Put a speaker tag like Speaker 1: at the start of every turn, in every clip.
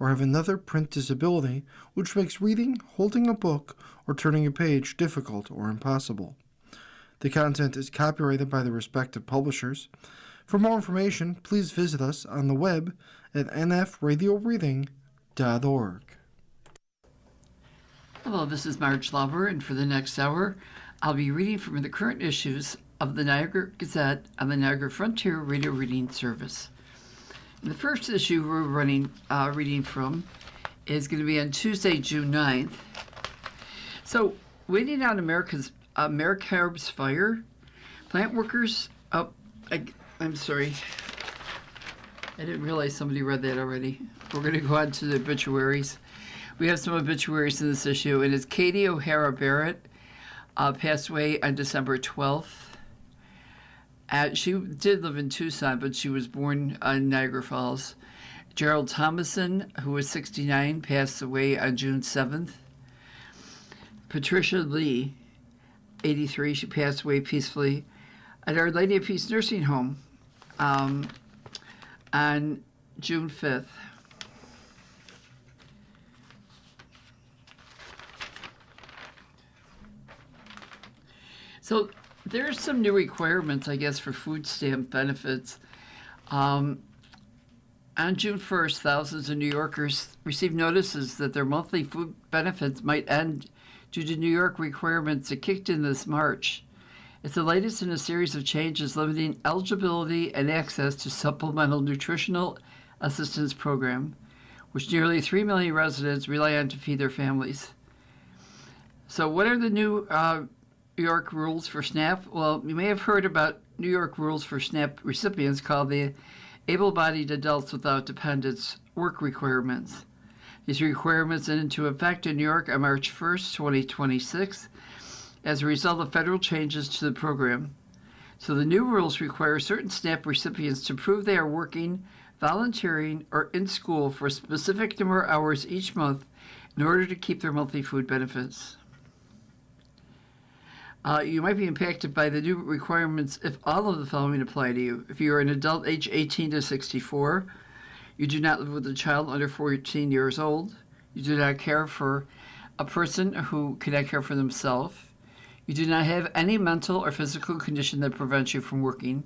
Speaker 1: or have another print disability which makes reading, holding a book, or turning a page difficult or impossible. The content is copyrighted by the respective publishers. For more information, please visit us on the web at nfradioreading.org.
Speaker 2: Hello, this is Marge Lauber, and for the next hour, I'll be reading from the current issues of the Niagara Gazette on the Niagara Frontier Radio Reading Service. And the first issue we're reading from is going to be on Tuesday, June 9th. So, waiting on Americarb's fire, plant workers, I'm sorry, I didn't realize somebody read that already. We're going to go on to the obituaries. We have some obituaries in this issue, and it's Katie O'Hara Barrett, passed away on December 12th. She did live in Tucson, but she was born in Niagara Falls. Gerald Thomason, who was 69, passed away on June 7th. Patricia Lee, 83, she passed away peacefully at Our Lady of Peace Nursing Home on June 5th. So there's some new requirements, I guess, for food stamp benefits. On June 1st, thousands of New Yorkers received notices that their monthly food benefits might end due to New York requirements that kicked in this March. It's the latest in a series of changes limiting eligibility and access to Supplemental Nutritional Assistance Program, which nearly 3 million residents rely on to feed their families. So what are the new New York rules for SNAP? Well, you may have heard about New York rules for SNAP recipients called the Able-Bodied Adults Without Dependents Work Requirements. These requirements went into effect in New York on March 1st, 2026, as a result of federal changes to the program. So the new rules require certain SNAP recipients to prove they are working, volunteering, or in school for a specific number of hours each month in order to keep their monthly food benefits. You might be impacted by the new requirements if all of the following apply to you. If you are an adult age 18 to 64, you do not live with a child under 14 years old, you do not care for a person who cannot care for themselves, you do not have any mental or physical condition that prevents you from working.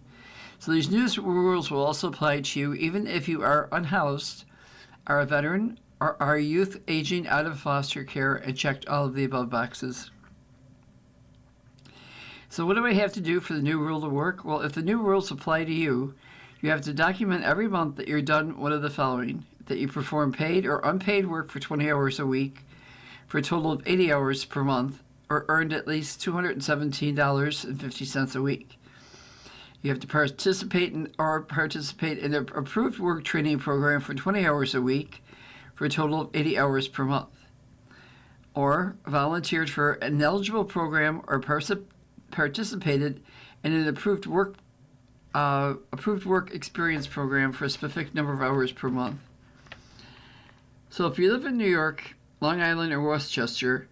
Speaker 2: So these new rules will also apply to you even if you are unhoused, are a veteran, or are a youth aging out of foster care and checked all of the above boxes. So what do I have to do for the new rule to work? Well, if the new rules apply to you, you have to document every month that you're done one of the following: that you perform paid or unpaid work for 20 hours a week for a total of 80 hours per month, or earned at least $217.50 a week. You have to participate in an approved work training program for 20 hours a week for a total of 80 hours per month, or volunteered for an eligible program or participated in an approved work experience program for a specific number of hours per month. So if you live in New York, Long Island, or Westchester,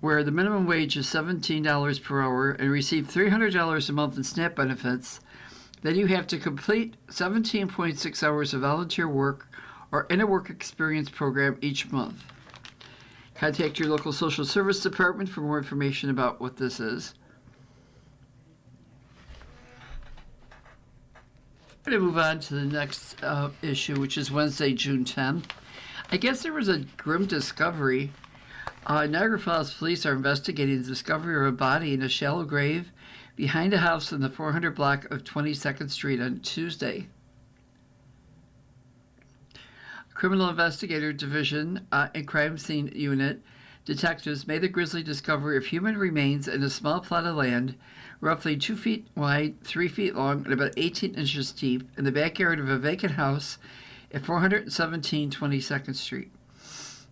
Speaker 2: where the minimum wage is $17 per hour and receive $300 a month in SNAP benefits, then you have to complete 17.6 hours of volunteer work or in a work experience program each month. Contact your local social service department for more information about what this is. I'm going to move on to the next issue, which is Wednesday, June 10th. I guess there was a grim discovery. Niagara Falls police are investigating the discovery of a body in a shallow grave behind a house in the 400 block of 22nd Street on Tuesday. Criminal Investigator Division and Crime Scene Unit detectives made the grisly discovery of human remains in a small plot of land, roughly 2 feet wide, 3 feet long, and about 18 inches deep, in the backyard of a vacant house at 417 22nd Street.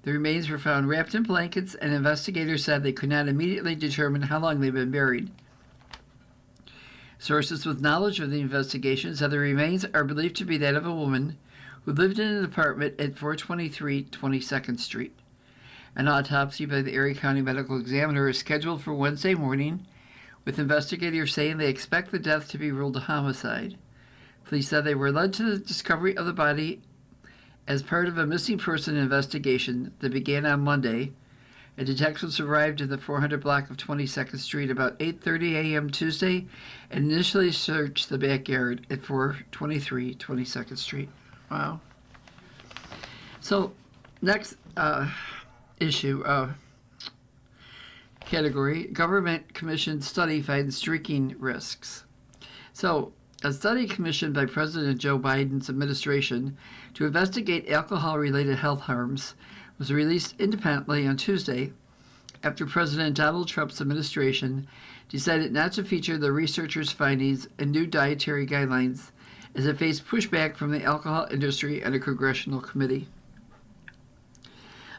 Speaker 2: The remains were found wrapped in blankets, and investigators said they could not immediately determine how long they'd been buried. Sources with knowledge of the investigation said the remains are believed to be that of a woman who lived in an apartment at 423 22nd Street. An autopsy by the Erie County Medical Examiner is scheduled for Wednesday morning, with investigators saying they expect the death to be ruled a homicide. Police said they were led to the discovery of the body As part of a missing person investigation that began on Monday, a detectives arrived in the 400 block of 22nd Street about 8:30 a.m. Tuesday and initially searched the backyard at 423 22nd Street. Wow. So, next category, government commissioned study finds drinking risks. So, a study commissioned by President Joe Biden's administration to investigate alcohol-related health harms was released independently on Tuesday after President Donald Trump's administration decided not to feature the researchers' findings in new dietary guidelines as it faced pushback from the alcohol industry and a congressional committee.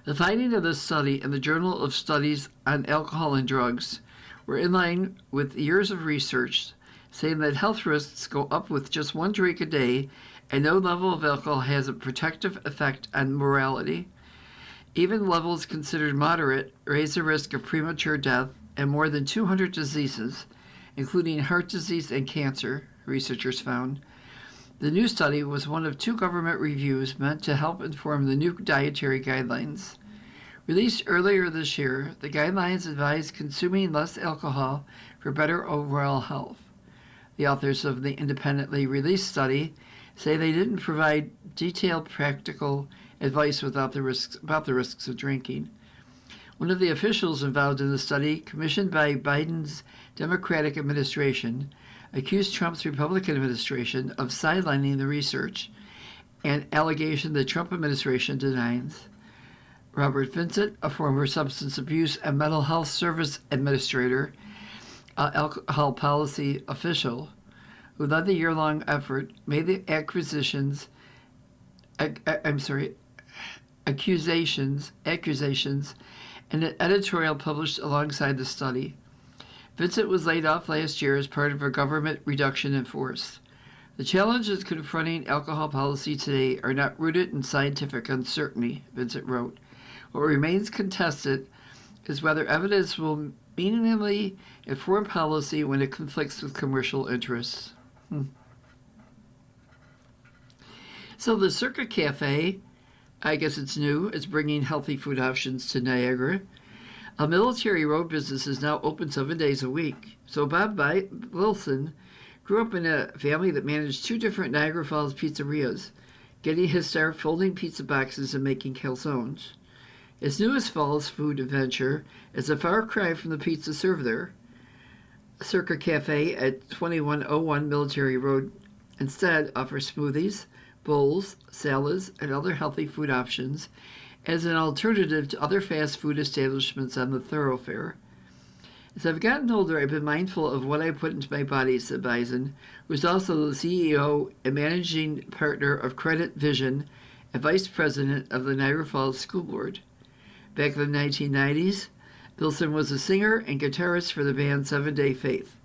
Speaker 2: The findings of this study in the Journal of Studies on Alcohol and Drugs were in line with years of research saying that health risks go up with just one drink a day and no level of alcohol has a protective effect on morality. Even levels considered moderate raise the risk of premature death and more than 200 diseases, including heart disease and cancer, researchers found. The new study was one of 2 government reviews meant to help inform the new dietary guidelines. Released earlier this year, the guidelines advise consuming less alcohol for better overall health. The authors of the independently released study say they didn't provide detailed practical advice about the risks of drinking. One of the officials involved in the study, commissioned by Biden's Democratic administration, accused Trump's Republican administration of sidelining the research, an allegation the Trump administration denies. Robert Vincent, a former substance abuse and mental health service administrator, alcohol policy official, who led the year-long effort, made the accusations in an editorial published alongside the study. Vincent was laid off last year as part of a government reduction in force. The challenges confronting alcohol policy today are not rooted in scientific uncertainty, Vincent wrote. What remains contested is whether evidence will meaningfully inform policy when it conflicts with commercial interests. So the Circa Cafe, I guess it's new, is bringing healthy food options to Niagara. A military road business is now open 7 days a week. So Bob Wilson grew up in a family that managed 2 different Niagara Falls pizzerias, getting his start folding pizza boxes and making calzones. His newest Falls food adventure is a far cry from the pizza served there. Circa Cafe at 2101 Military Road instead offers smoothies, bowls, salads, and other healthy food options as an alternative to other fast food establishments on the thoroughfare. As I've gotten older, I've been mindful of what I put into my body, said Bison, who is also the CEO and managing partner of Credit Vision and vice president of the Niagara Falls School Board. Back in the 1990s, Bilson was a singer and guitarist for the band 7 Day Faith,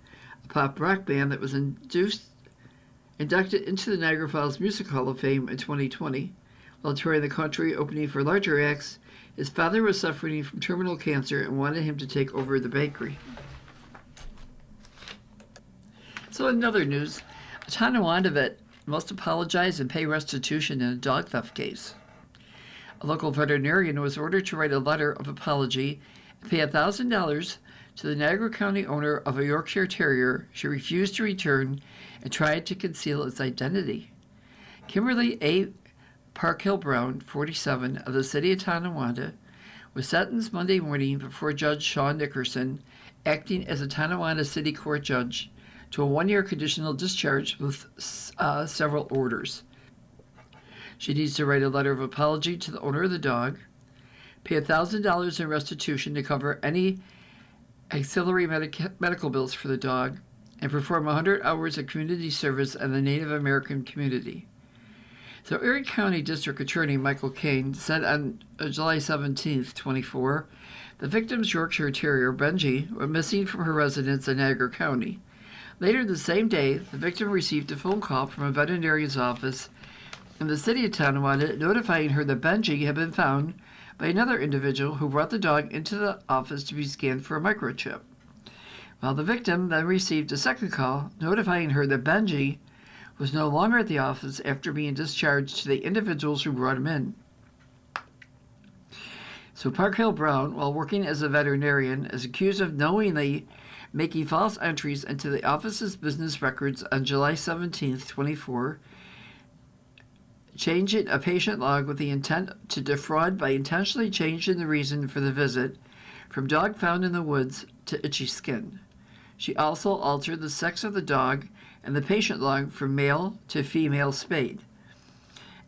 Speaker 2: a pop rock band that was inducted into the Niagara Falls Music Hall of Fame in 2020. While touring the country opening for larger acts, his father was suffering from terminal cancer and wanted him to take over the bakery. So in other news, a Tonawanda vet must apologize and pay restitution in a dog theft case. A local veterinarian was ordered to write a letter of apology and pay $1,000 to the Niagara County owner of a Yorkshire Terrier she refused to return and tried to conceal its identity. Kimberly A. Parkhill Brown, 47, of the city of Tonawanda, was sentenced Monday morning before Judge Sean Nickerson, acting as a Tonawanda City Court judge, to a 1-year conditional discharge with several orders. She needs to write a letter of apology to the owner of the dog, pay $1,000 in restitution to cover any auxiliary medical bills for the dog, and perform 100 hours of community service in the Native American community. So Erie County District Attorney Michael Kane said on July 17, 24, the victim's Yorkshire Terrier, Benji, went missing from her residence in Niagara County. Later the same day, the victim received a phone call from a veterinarian's office in the city of Tonawanda notifying her that Benji had been found by another individual who brought the dog into the office to be scanned for a microchip. While the victim then received a second call notifying her that Benji was no longer at the office after being discharged to the individuals who brought him in. So Park Hill Brown, while working as a veterinarian, is accused of knowingly making false entries into the office's business records on July 17, 24, changing a patient log with the intent to defraud by intentionally changing the reason for the visit from dog found in the woods to itchy skin. She also altered the sex of the dog and the patient log from male to female spayed.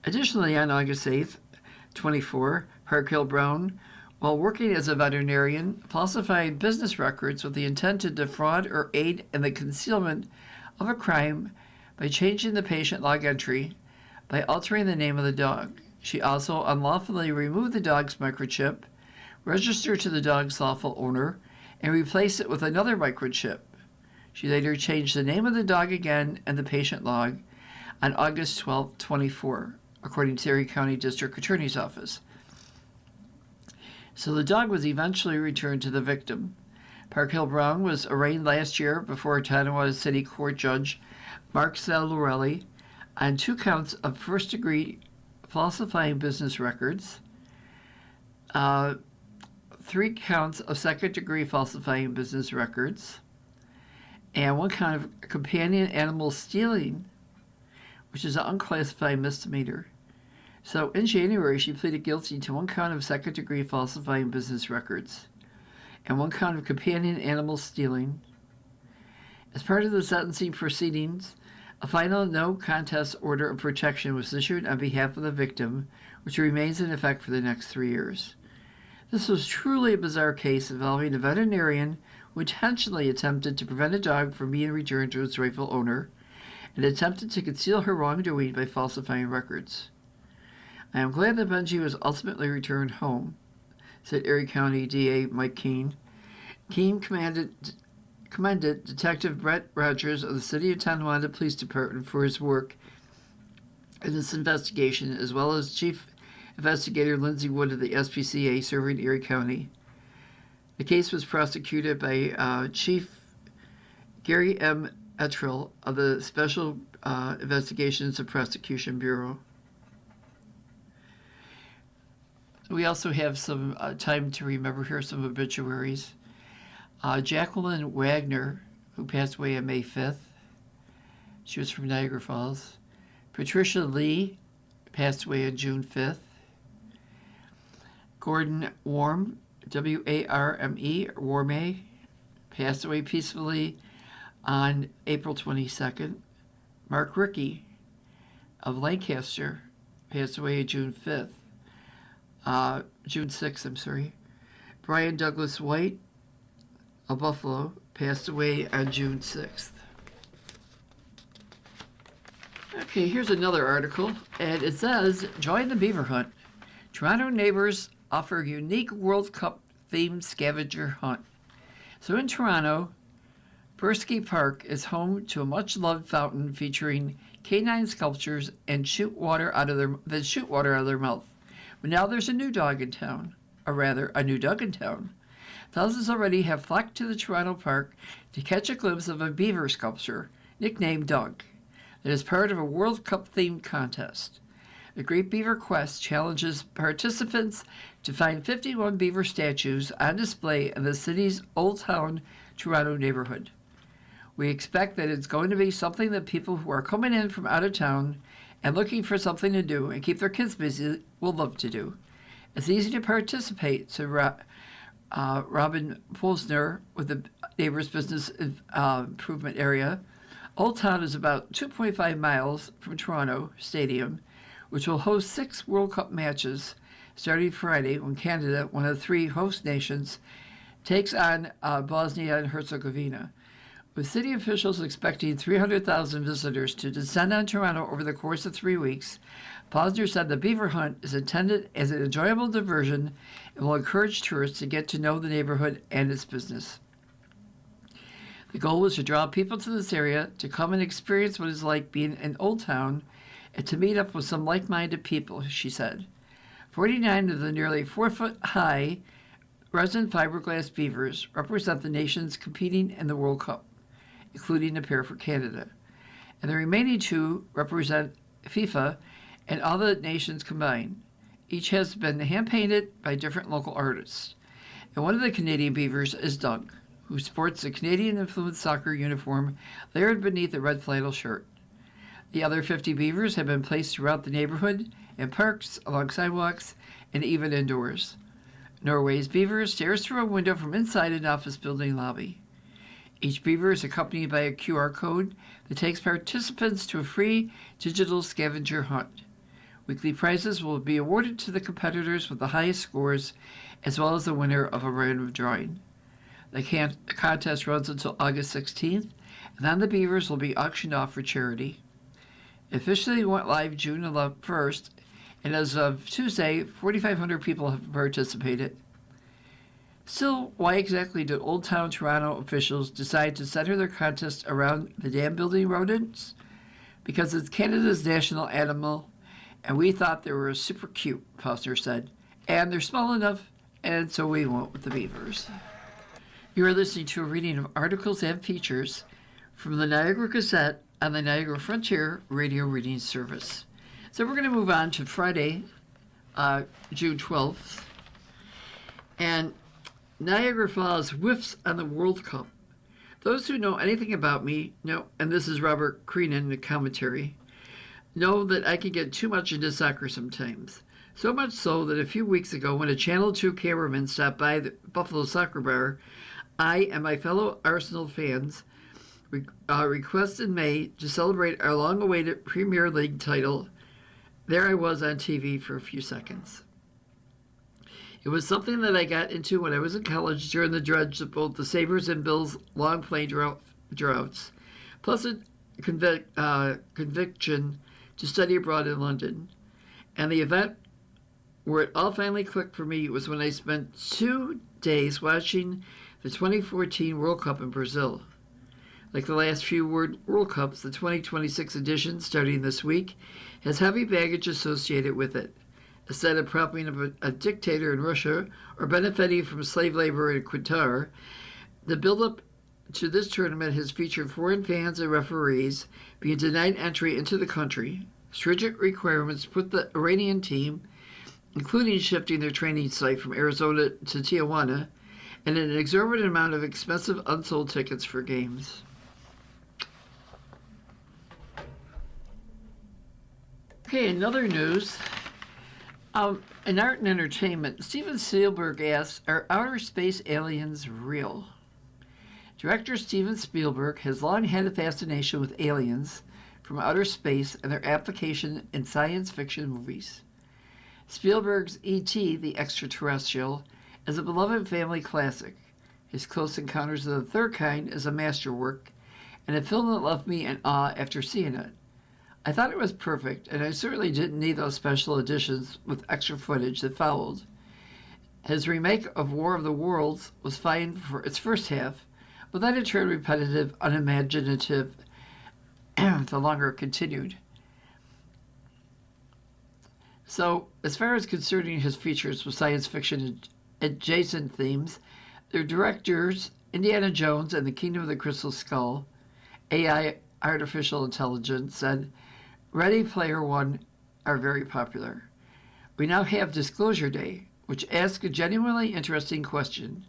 Speaker 2: Additionally, on August 8, 24, Park Hill Brown, while working as a veterinarian, falsified business records with the intent to defraud or aid in the concealment of a crime by changing the patient log entry by altering the name of the dog. She also unlawfully removed the dog's microchip, registered to the dog's lawful owner, and replaced it with another microchip. She later changed the name of the dog again and the patient log on August 12, 24, according to Erie County District Attorney's Office. So the dog was eventually returned to the victim. Park Hill Brown was arraigned last year before Tonawanda City Court Judge Mark Salorelli on 2 counts of first-degree falsifying business records, 3 counts of second-degree falsifying business records, and 1 count of companion animal stealing, which is an unclassified misdemeanor. So in January, she pleaded guilty to 1 count of second-degree falsifying business records and 1 count of companion animal stealing. As part of the sentencing proceedings, a final no contest order of protection was issued on behalf of the victim, which remains in effect for the next 3 years. This was truly a bizarre case involving a veterinarian who intentionally attempted to prevent a dog from being returned to its rightful owner and attempted to conceal her wrongdoing by falsifying records. I am glad that Benji was ultimately returned home, said Erie County DA Mike Keene. Keene commended Detective Brett Rogers of the City of Tonawanda Police Department for his work in this investigation, as well as Chief Investigator Lindsay Wood of the SPCA serving Erie County. The case was prosecuted by Chief Gary M. Ettrill of the Special Investigations and Prosecution Bureau. We also have some time to remember here some obituaries. Jacqueline Wagner, who passed away on May 5th. She was from Niagara Falls. Patricia Lee passed away on June 5th. Gordon Warme, W-A-R-M-E, Warme, passed away peacefully on April 22nd. Mark Rickey of Lancaster passed away June 5th. June 6th, I'm sorry. Brian Douglas White of Buffalo passed away on June 6th. Okay, here's another article, and it says, join the beaver hunt. Toronto neighbors offer unique World Cup themed scavenger hunt. So in Toronto, Bursky Park is home to a much-loved fountain featuring canine sculptures and shoot water out of their mouth. But now there's a new dog in town, or rather, a new dog in town. Thousands already have flocked to the Toronto park to catch a glimpse of a beaver sculpture, nicknamed Doug, that is part of a World Cup-themed contest. The Great Beaver Quest challenges participants to find 51 beaver statues on display in the city's Old Town Toronto neighborhood. We expect that it's going to be something that people who are coming in from out of town and looking for something to do and keep their kids busy will love to do. It's easy to participate, said Robin Posner with the Neighbors Business Improvement Area. Old Town is about 2.5 miles from Toronto Stadium, which will host 6 World Cup matches starting Friday when Canada, one of 3 host nations, takes on Bosnia and Herzegovina. With city officials expecting 300,000 visitors to descend on Toronto over the course of 3 weeks, Posner said the beaver hunt is intended as an enjoyable diversion and will encourage tourists to get to know the neighborhood and its business. The goal was to draw people to this area to come and experience what it's like being in Old Town and to meet up with some like-minded people, she said. 49 of the nearly 4-foot-high resin fiberglass beavers represent the nations competing in the World Cup, including a pair for Canada. and the remaining two represent FIFA and all the nations combined. Each has been hand-painted by different local artists. And one of the Canadian beavers is Doug, who sports a Canadian-influenced soccer uniform layered beneath a red flannel shirt. The other 50 beavers have been placed throughout the neighborhood, in parks, along sidewalks, and even indoors. Norway's beaver stares through a window from inside an office building lobby. Each beaver is accompanied by a QR code that takes participants to a free digital scavenger hunt. Weekly prizes will be awarded to the competitors with the highest scores, as well as the winner of a random drawing. The contest runs until August 16th, and then the beavers will be auctioned off for charity. It officially went live June 1st, and as of Tuesday, 4,500 people have participated. Still, why exactly did Old Town Toronto officials decide to center their contest around the dam building rodents? Because it's Canada's national animal, and we thought they were super cute, Foster said. And they're small enough, and so we went with the beavers. You are listening to a reading of articles and features from the Niagara Gazette on the Niagara Frontier Radio Reading Service. So we're going to move on to Friday, June 12th. And Niagara Falls whiffs on the World Cup. Those who know anything about me know, and this is Robert Creenan, the commentary, know that I can get too much into soccer sometimes. So much so that a few weeks ago, when a Channel 2 cameraman stopped by the Buffalo Soccer Bar, I and my fellow Arsenal fans requested May to celebrate our long-awaited Premier League title. There I was on TV for a few seconds. It was something that I got into when I was in college during the dredge of both the Sabres and Bills' long play droughts, plus a conviction to study abroad in London. And the event where it all finally clicked for me was when I spent 2 days watching the 2014 World Cup in Brazil. Like the last few World Cups, the 2026 edition, starting this week, has heavy baggage associated with it. Instead of propping up a dictator in Russia or benefiting from slave labor in Qatar, the build-up to this tournament has featured foreign fans and referees being denied entry into the country. Stringent requirements put the Iranian team, including shifting their training site from Arizona to Tijuana, and an exorbitant amount of expensive unsold tickets for games. Okay, another news. In art and entertainment, Steven Spielberg asks, are outer space aliens real? Director Steven Spielberg has long had a fascination with aliens from outer space and their application in science fiction movies. Spielberg's E.T., the Extraterrestrial, is a beloved family classic. His Close Encounters of the Third Kind is a masterwork, and a film that left me in awe after seeing it. I thought it was perfect, and I certainly didn't need those special editions with extra footage that followed. His remake of War of the Worlds was fine for its first half, but then it turned repetitive, unimaginative, the longer it continued. So, as far as concerning his features with science fiction adjacent themes, their directors, Indiana Jones and the Kingdom of the Crystal Skull, AI artificial intelligence, said, Ready Player One are very popular. We now have Disclosure Day, which asks a genuinely interesting question.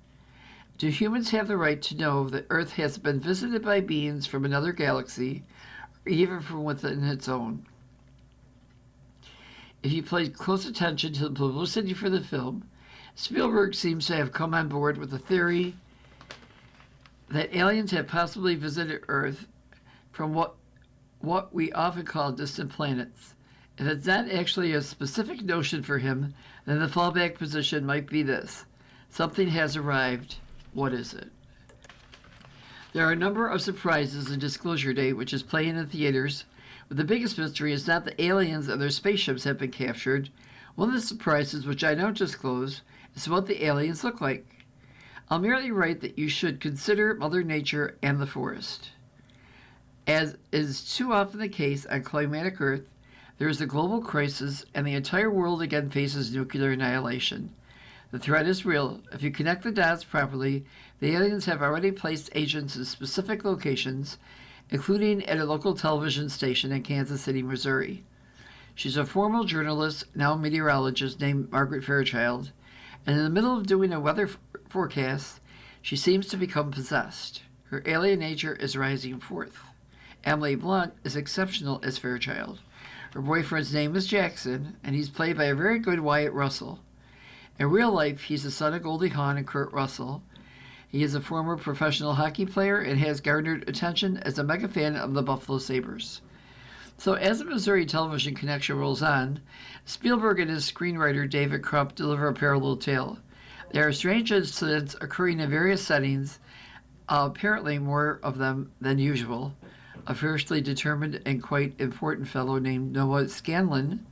Speaker 2: Do humans have the right to know that Earth has been visited by beings from another galaxy, or even from within its own? If you paid close attention to the publicity for the film, Spielberg seems to have come on board with the theory that aliens have possibly visited Earth from what we often call distant planets. If it's not actually a specific notion for him, then the fallback position might be this. Something has arrived. What is it? There are a number of surprises in Disclosure Day, which is playing in theaters, but the biggest mystery is not that aliens and their spaceships have been captured. One of the surprises, which I don't disclose, is what the aliens look like. I'll merely write that you should consider Mother Nature and the forest. As is too often the case on climatic Earth, there is a global crisis and the entire world again faces nuclear annihilation. The threat is real. If you connect the dots properly, the aliens have already placed agents in specific locations including at a local television station in Kansas City, Missouri. She's a former journalist, now meteorologist, named Margaret Fairchild, and in the middle of doing a weather forecast, she seems to become possessed. Her alien nature is rising forth. Emily Blunt is exceptional as Fairchild. Her boyfriend's name is Jackson, and he's played by a very good Wyatt Russell. In real life, he's the son of Goldie Hawn and Kurt Russell. He is a former professional hockey player and has garnered attention as a mega fan of the Buffalo Sabres. So as the Missouri television connection rolls on, Spielberg and his screenwriter David Krupp deliver a parallel tale. There are strange incidents occurring in various settings, apparently more of them than usual. A fiercely determined and quite important fellow named Noah Scanlon,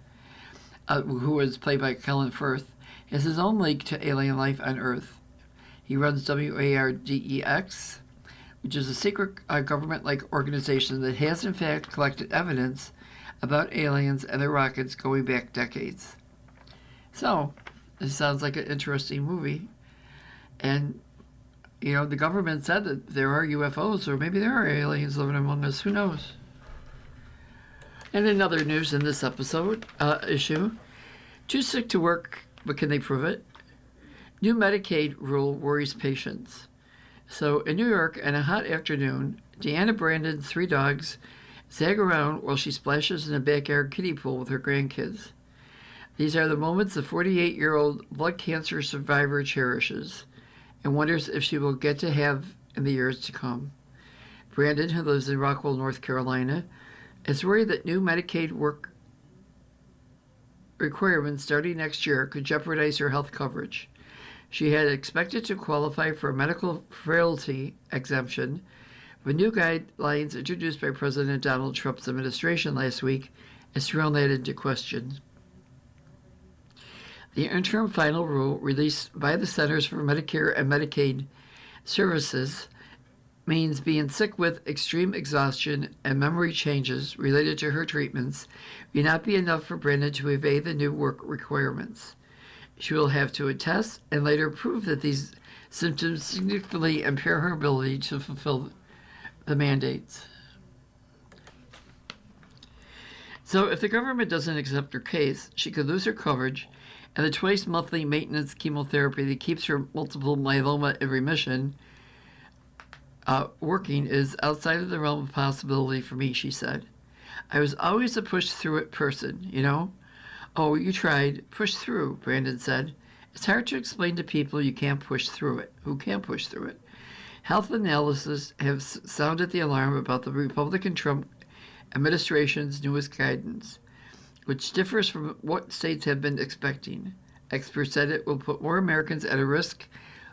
Speaker 2: who was played by Colin Firth, has his own link to alien life on Earth. He runs WARDEX, which is a secret government-like organization that has in fact collected evidence about aliens and their rockets going back decades. So, this sounds like an interesting movie. And, you know, the government said that there are UFOs, or maybe there are aliens living among us. Who knows? And in other news in this issue, too sick to work, but can they prove it? New Medicaid rule worries patients. So in New York, on a hot afternoon, Deanna Brandon's 3 dogs zag around while she splashes in a backyard kiddie pool with her grandkids. These are the moments the 48-year-old blood cancer survivor cherishes and wonders if she will get to have in the years to come. Brandon, who lives in Rockwell, North Carolina, is worried that new Medicaid work requirements starting next year could jeopardize her health coverage. She had expected to qualify for a medical frailty exemption, but new guidelines introduced by President Donald Trump's administration last week has thrown that into question. The interim final rule released by the Centers for Medicare and Medicaid Services means being sick with extreme exhaustion and memory changes related to her treatments may not be enough for Brandon to evade the new work requirements. She will have to attest and later prove that these symptoms significantly impair her ability to fulfill the mandates. So if the government doesn't accept her case, she could lose her coverage, and the twice-monthly maintenance chemotherapy that keeps her multiple myeloma in remission working is outside of the realm of possibility for me, she said. I was always a push-through-it person, you know? Oh, you tried. Push through, Brandon said. It's hard to explain to people you can't push through it. Who can't push through it? Health analysts have sounded the alarm about the Republican Trump administration's newest guidance, which differs from what states have been expecting. Experts said it will put more Americans at a risk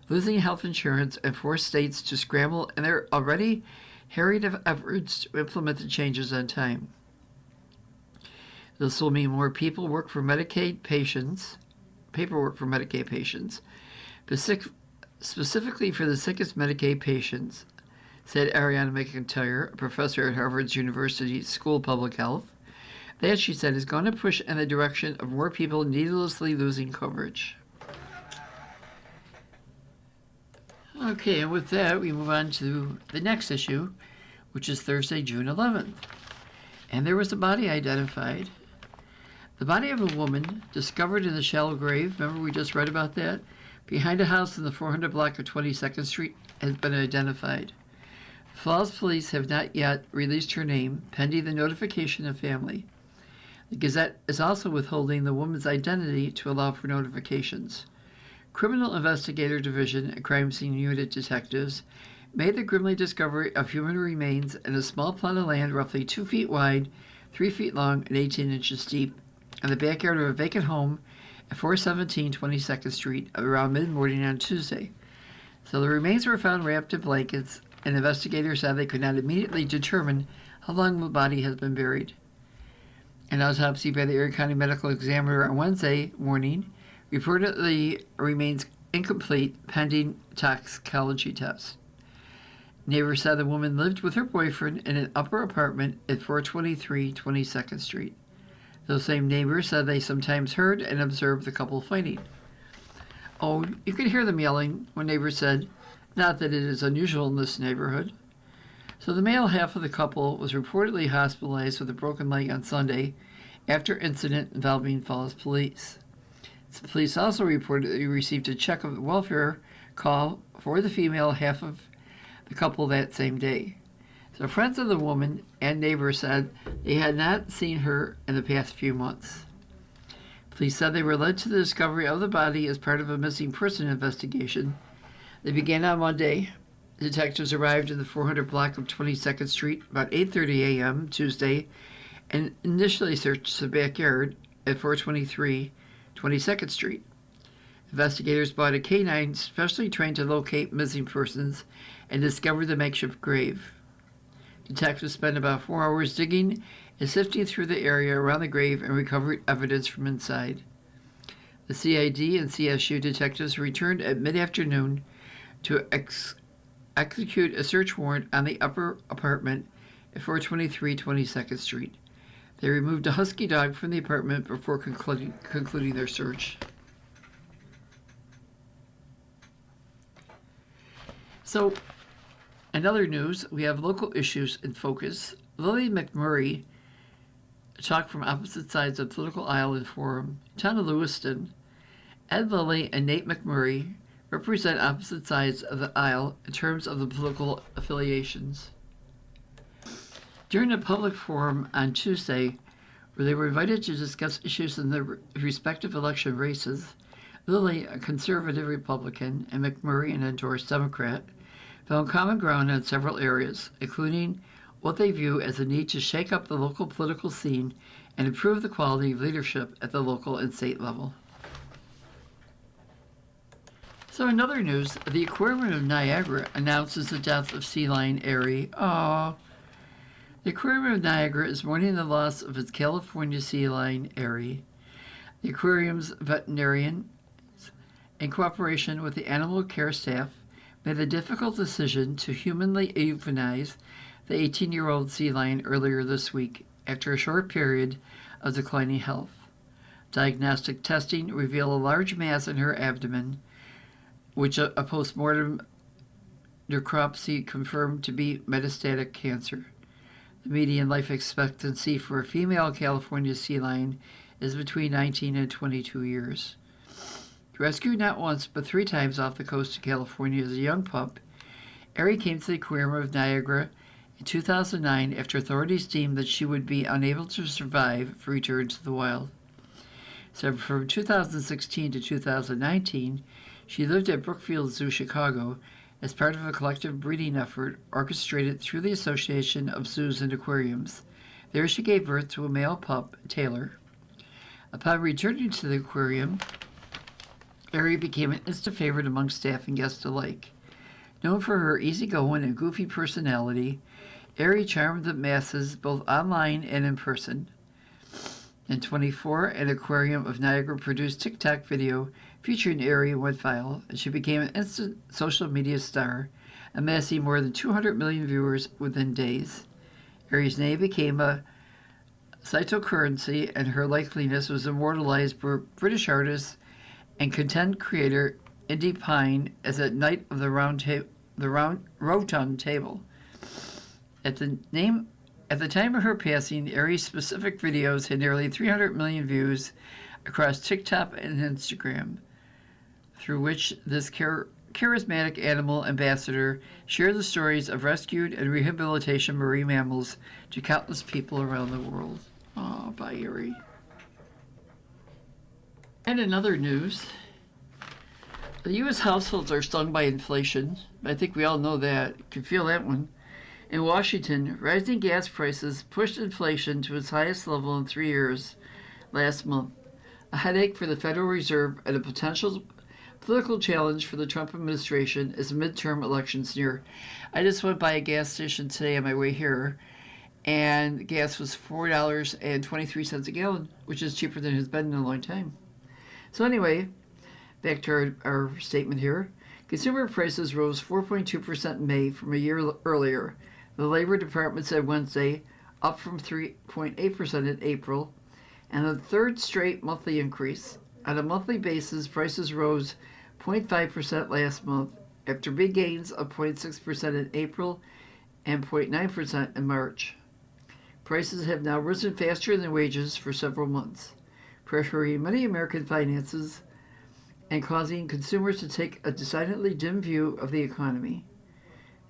Speaker 2: losing health insurance and force states to scramble in their already harried efforts to implement the changes on time. This will mean more paperwork for Medicaid patients, specifically for the sickest Medicaid patients, said Ariana McIntyre, a professor at Harvard University School of Public Health. That, she said, is going to push in the direction of more people needlessly losing coverage. Okay, and with that, we move on to the next issue, which is Thursday, June 11th. And there was a body identified. The body of a woman discovered in a shallow grave, remember we just read about that, behind a house in the 400 block of 22nd Street has been identified. Falls police have not yet released her name, pending the notification of family. The Gazette is also withholding the woman's identity to allow for notifications. Criminal Investigator Division and Crime Scene Unit detectives made the grisly discovery of human remains in a small plot of land roughly 2 feet wide, 3 feet long, and 18 inches deep, in the backyard of a vacant home at 417 22nd Street around mid-morning on Tuesday. So the remains were found wrapped in blankets, and investigators said they could not immediately determine how long the body has been buried. An autopsy by the Erie County Medical Examiner on Wednesday morning reportedly remains incomplete pending toxicology tests. Neighbors said the woman lived with her boyfriend in an upper apartment at 423 22nd Street. Those same neighbors said they sometimes heard and observed the couple fighting. Oh, you could hear them yelling when neighbors said, not that it is unusual in this neighborhood. So the male half of the couple was reportedly hospitalized with a broken leg on Sunday after incident involving false police. The police also reported they received a check of welfare call for the female half of the couple that same day. So friends of the woman and neighbors said they had not seen her in the past few months. Police said they were led to the discovery of the body as part of a missing person investigation. They began on Monday. Detectives arrived in the 400 block of 22nd Street about 8:30 a.m. Tuesday and initially searched the backyard at 423 22nd Street. Investigators bought a canine specially trained to locate missing persons and discovered the makeshift grave. Detectives spent about 4 hours digging and sifting through the area around the grave and recovered evidence from inside. The CID and CSU detectives returned at mid-afternoon to execute a search warrant on the upper apartment at 423 22nd Street. They removed a husky dog from the apartment before concluding their search. So, in other news, we have local issues in focus. Lily McMurray talked from opposite sides of the political aisle in Forum. Town of Lewiston, Ed Lilly and Nate McMurray represent opposite sides of the aisle in terms of the political affiliations. During a public forum on Tuesday, where they were invited to discuss issues in their respective election races, Lilly, a conservative Republican, and McMurray, an endorsed Democrat, found common ground on several areas, including what they view as the need to shake up the local political scene and improve the quality of leadership at the local and state level. So in other news, the Aquarium of Niagara announces the death of sea lion Arie. Aww. The Aquarium of Niagara is mourning the loss of its California sea lion Arie. The aquarium's veterinarians, in cooperation with the animal care staff, made the difficult decision to humanly euthanize the 18-year-old sea lion earlier this week after a short period of declining health. Diagnostic testing revealed a large mass in her abdomen, which a post-mortem necropsy confirmed to be metastatic cancer. The median life expectancy for a female California sea lion is between 19 and 22 years. Rescued not once but 3 times off the coast of California as a young pup, Arie came to the Aquarium of Niagara in 2009 after authorities deemed that she would be unable to survive if returned to the wild. So from 2016 to 2019, she lived at Brookfield Zoo, Chicago, as part of a collective breeding effort orchestrated through the Association of Zoos and Aquariums. There she gave birth to a male pup, Taylor. Upon returning to the aquarium, Arie became an instant favorite among staff and guests alike. Known for her easygoing and goofy personality, Arie charmed the masses both online and in person. In 2024, an Aquarium of Niagara produced TikTok video featuring Arie in one file, and she became an instant social media star, amassing more than 200 million viewers within days. Arie's name became a cytocurrency, and her likeliness was immortalized by British artist and content creator Indy Pine as a Knight of the Rotund Table. At the time of her passing, Arie's specific videos had nearly 300 million views across TikTok and Instagram, through which this charismatic animal ambassador shared the stories of rescued and rehabilitation marine mammals to countless people around the world. Oh, bye, Arie. And in other news, the U.S. households are stung by inflation. I think we all know that. You can feel that one. In Washington, rising gas prices pushed inflation to its highest level in 3 years last month, a headache for the Federal Reserve and a potential political challenge for the Trump administration as midterm elections near. I just went by a gas station today on my way here, and gas was $4.23 a gallon, which is cheaper than it has been in a long time. So anyway, back to our statement here. Consumer prices rose 4.2% in May from a year earlier. The Labor Department said Wednesday, up from 3.8% in April, and the third straight monthly increase. On a monthly basis, prices rose 0.5% last month, after big gains of 0.6% in April and 0.9% in March. Prices have now risen faster than wages for several months, pressuring many American finances and causing consumers to take a decidedly dim view of the economy.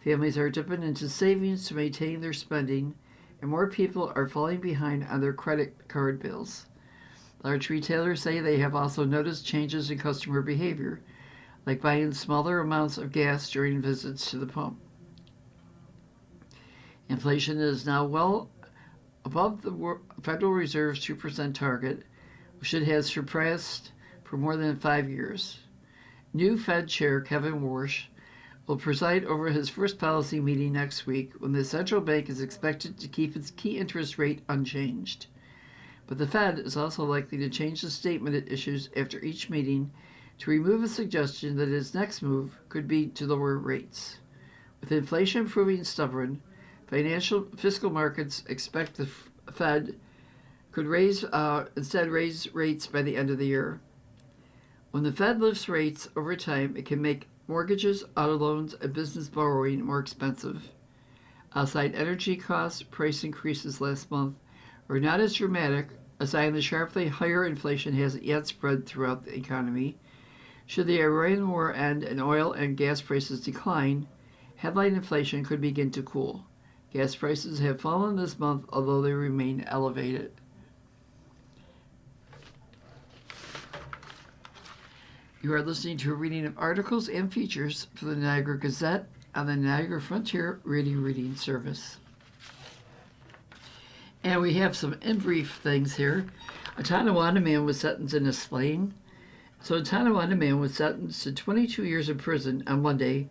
Speaker 2: Families are dipping into savings to maintain their spending, and more people are falling behind on their credit card bills. Large retailers say they have also noticed changes in customer behavior, like buying smaller amounts of gas during visits to the pump. Inflation is now well above the Federal Reserve's 2% target, which it has surpassed for more than 5 years. New Fed Chair Kevin Warsh will preside over his first policy meeting next week, when the central bank is expected to keep its key interest rate unchanged. But the Fed is also likely to change the statement it issues after each meeting to remove a suggestion that its next move could be to lower rates. With inflation proving stubborn, fiscal markets expect the Fed could instead raise rates by the end of the year. When the Fed lifts rates over time, it can make mortgages, auto loans, and business borrowing more expensive. Outside energy costs, price increases last month were not as dramatic, a sign the sharply higher inflation hasn't yet spread throughout the economy. Should the Iranian war end and oil and gas prices decline, headline inflation could begin to cool. Gas prices have fallen this month, although they remain elevated. You are listening to a reading of articles and features for the Niagara Gazette on the Niagara Frontier Reading Service. And we have some in brief things here. A Tonawanda man was sentenced in a slaying. So a Tonawanda man was sentenced to 22 years in prison on Monday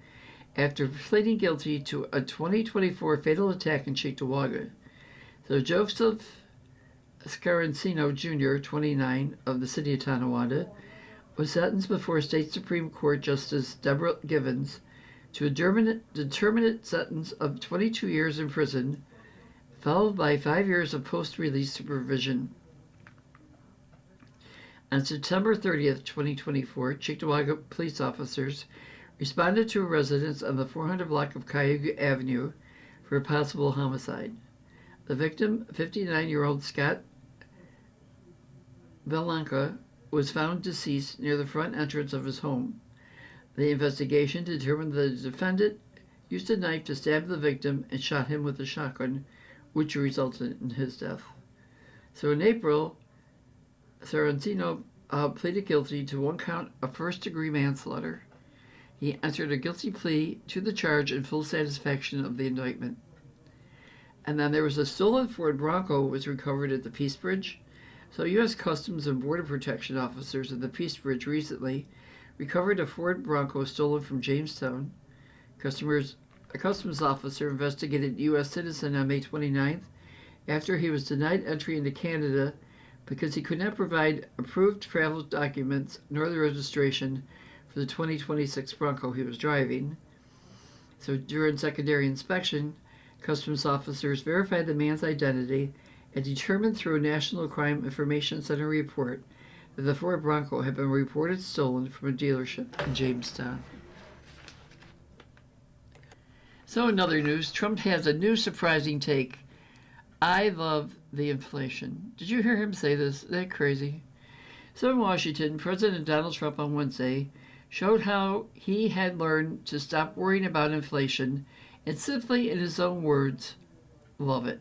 Speaker 2: after pleading guilty to a 2024 fatal attack in Cheektowaga. So Joseph Scarancino Jr., 29, of the city of Tonawanda, was sentenced before State Supreme Court Justice Deborah Givens to a determinate sentence of 22 years in prison, followed by 5 years of post-release supervision. On September 30th, 2024, Cheektowaga police officers responded to a residence on the 400 block of Cayuga Avenue for a possible homicide. The victim, 59-year-old Scott Belanca, was found deceased near the front entrance of his home. The investigation determined that the defendant used a knife to stab the victim and shot him with a shotgun, which resulted in his death. So in April, Sorrentino pleaded guilty to one count of first-degree manslaughter. He entered a guilty plea to the charge in full satisfaction of the indictment. And then there was a stolen Ford Bronco was recovered at the Peace Bridge. So U.S. Customs and Border Protection officers at the Peace Bridge recently recovered a Ford Bronco stolen from Jamestown. A customs officer investigated a U.S. citizen on May 29th after he was denied entry into Canada because he could not provide approved travel documents nor the registration for the 2026 Bronco he was driving. So during secondary inspection, customs officers verified the man's identity and determined through a National Crime Information Center report that the Ford Bronco had been reported stolen from a dealership in Jamestown. So in other news, Trump has a new surprising take. I love the inflation. Did you hear him say this? Isn't that crazy? So in Washington, President Donald Trump on Wednesday showed how he had learned to stop worrying about inflation and simply, in his own words, love it.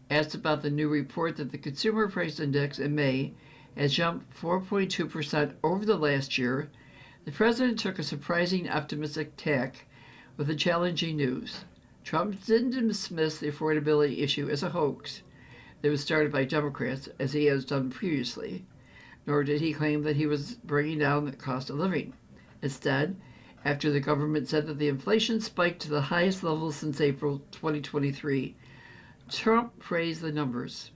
Speaker 2: Asked about the new report that the Consumer Price Index in May has jumped 4.2% over the last year, the president took a surprising optimistic tack with the challenging news. Trump didn't dismiss the affordability issue as a hoax that was started by Democrats, as he has done previously, nor did he claim that he was bringing down the cost of living. Instead, after the government said that the inflation spiked to the highest level since April 2023, Trump praised the numbers.